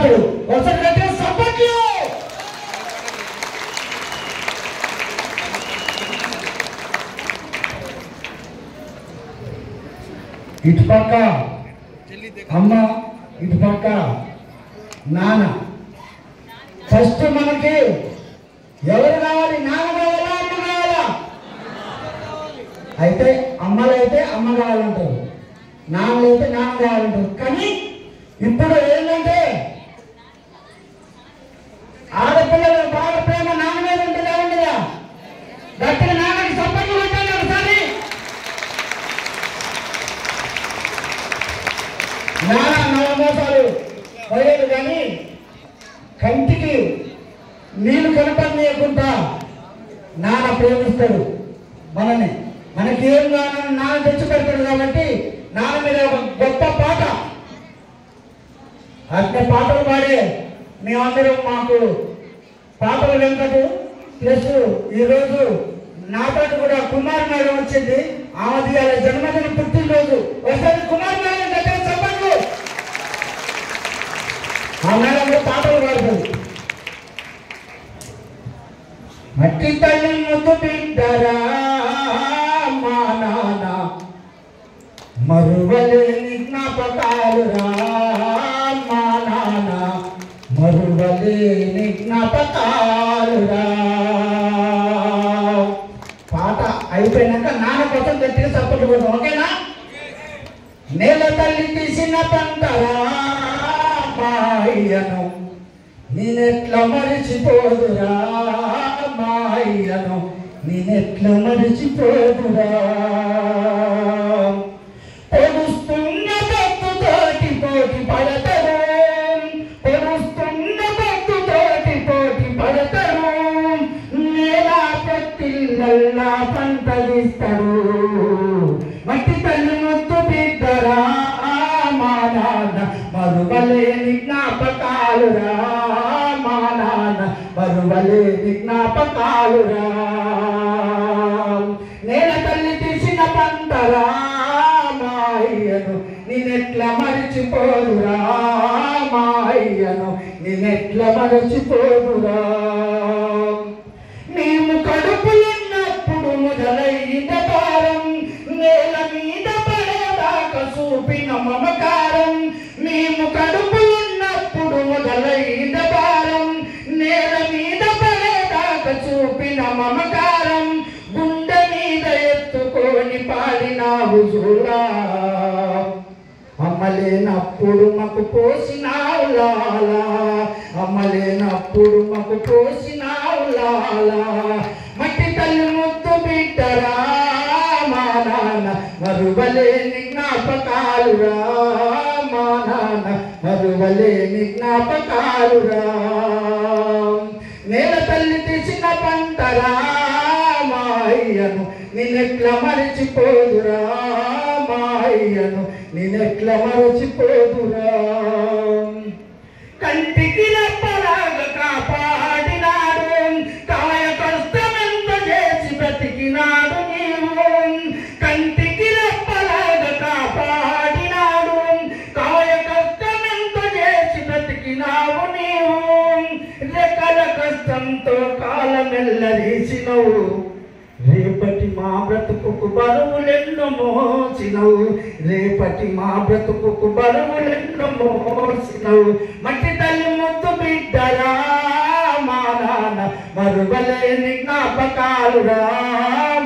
నాయకుడు. ఒకసారి గట్టిగా సపోర్ట్లు. ఇటుపక్క అమ్మ, ఇటుపక్క నాన్న. ఫస్ట్ మనకి ఎవరు కావాలి? నాన్న కావాలా, అమ్మ కావాలా? అయితే అమ్మలు అయితే అమ్మ కావాలంటారు, నాన్నలు అయితే నాన్న కావాలంటారు. కానీ ఇప్పుడు ఏంటంటే ఆడపిల్లలు బాగా ప్రేమ నాన్న మీద ఉంటుందా ఉండదా? గట్టిగా నాన్నకి సపోర్ట్ పెట్టండి ఒకసారి. నాన్న నవమోసాలు పోయేది కానీ కంటికి నీళ్ళు కనపడనీయకుండా నాన్న ప్రేమిస్తాడు మనల్ని. మనకి ఏం కావాలని నాన్న తెచ్చి పెడతాడు. కాబట్టి నాన్న మీద ఒక గొప్ప పాట, అట్లా పాటలు పాడే మేమందరం మాకు పాటల వెంకటు ప్లస్ ఈరోజు నాతో కూడా కుమార్ మేడం వచ్చింది. ఆమెది జన్మదిన పుట్టినరోజు. ఒకసారి కుమార్ మేడం దగ్గర చెప్పండి. ఆ మేడం పాటలు పాడుతుంది. మట్టి తల్లి ముద్దు బిడ్డరా మా నాన్న, మరువలేని జ్ఞాపకాలురా మా నాన్న, మరువలేని జ్ఞాపకాలురా. పాట అయిపోయినాక నాన్న కోసం గట్టిగా సపోర్ట్ కొడతాం. ఓకేనా? నేల తల్లి తీసిన పంటరా మా అయ్యను, నేనెట్లా మరిచిపోదురా మా అయ్యను, నేనెట్లా మరిచిపోదురా. పొడుస్తున్న భక్తుతోటి పోటీ పడతారు, పొడుస్తున్న భక్తుతోటి పోటీ పడతారు, నేలా పెట్టిల్లల్లా పంటలిస్తారు. మట్టి తల్లి ముద్దు బిడ్డరా మా నాన్న, మరువలేని జ్ఞాపకాలురా మా నాన్న, మరువలేని జ్ఞాపకాలురా. నేల తల్లి తీసిన పంటరా మా అయ్యను, నేనెట్లా మరిచిపోదురా మా అయ్యను, నేనెట్లా మరిచిపోదురా. మేము కడుపులున్నప్పుడు మొదలైన భారం, నేల మీద పడేదాకా చూపిన మమకారం. మేము కడుపులున్నప్పుడు మొదలైన భారం, నేల మీద పడేదాకా చూపిన మమకారం. గుండె మీద ఎత్తుకొని పాడినావు చూడా, అమ్మలేనప్పుడు మాకు పోసినావు లాలా, అమ్మలేనప్పుడు మాకు పోసినావు లాలా. మట్టి తల్లి ముద్దు బిడ్డరా మా నాన్న, మరువలేని జ్ఞాపకాలురా మా నాన్న, మరువలేని జ్ఞాపకాలురా. నేల తల్లి తీసిన పంటరా మా అయ్యను, నేనెట్లా మరిచిపోదురా మా అయ్యను, నేనెట్లా మరిచిపోదురా. కంటికి రెప్పలాగా కాపాడినాడు, కాయ కష్టమెంత చేసి బ్రతికినాడు నీవు. కంటికి రెప్పలాగా కాపాడినాడు, కాయ కష్టమెంత చేసి బ్రతికినావు నీవు. రెక్కల కష్టంతో కాలమెల్లదీసినవు, రేపటి మా బ్రతుకుకు బరువులెన్నో మోసినవు, రేపటి మా బ్రతుకుకు బరువులెన్నో మోసినవు. మట్టి తల్లి ముద్దు బిడ్డరా మా నాన్న, మరువలేని జ్ఞాపకాలురా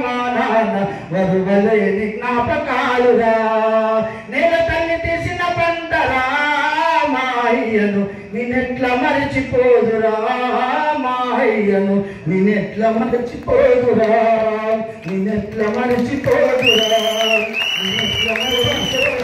మా నాన్న, మరువలేని జ్ఞాపకాలురా. నేల తల్లి తీసిన పంటరా మా అయ్యను, నేనెట్లా మరిచిపోదురా మా అయ్యను, నేనెట్లా మరిచిపోదురా, నేనెట్లా మరిచిపోదురా, నేనెట్లా మరిచిపోదురా.